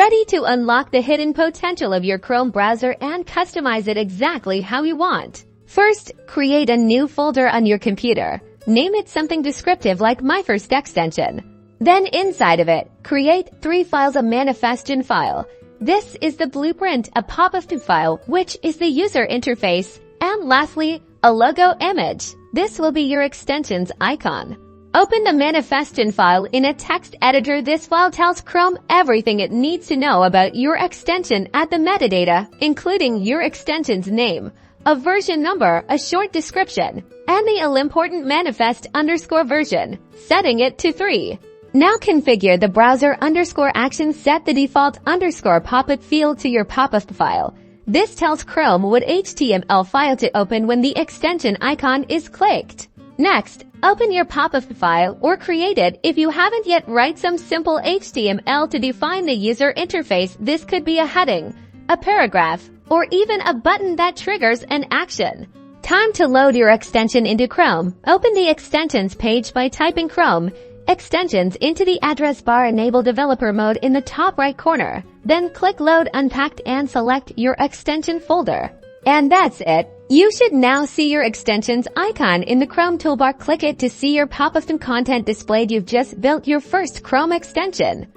Ready to unlock the hidden potential of your Chrome browser and customize it exactly how you want. First, create a new folder on your computer. Name it something descriptive like My First Extension. Then inside of it, create 3 files: a Manifest.json file. This is the blueprint, a Popup.html file, which is the user interface, and lastly, a logo image. This will be your extension's icon. Open the Manifest.json file in a text editor. This file tells Chrome everything it needs to know about your extension at the metadata, including your extension's name, a version number, a short description, and the all-important manifest_version, setting it to 3. Now configure the browser_action. Set the default _popup field to your Popup file. This tells Chrome what HTML file to open when the extension icon is clicked. Next, open your Popup file or create it if you haven't yet. Write some simple HTML to define the user interface. This could be a heading, a paragraph, or even a button that triggers an action. Time to load your extension into Chrome. Open the Extensions page by typing Chrome Extensions into the address bar. Enable developer mode in the top right corner. Then click Load Unpacked and select your extension folder. And that's it. You should now see your extensions icon in the Chrome toolbar. Click it to see your Popup content displayed. You've just built your first Chrome extension.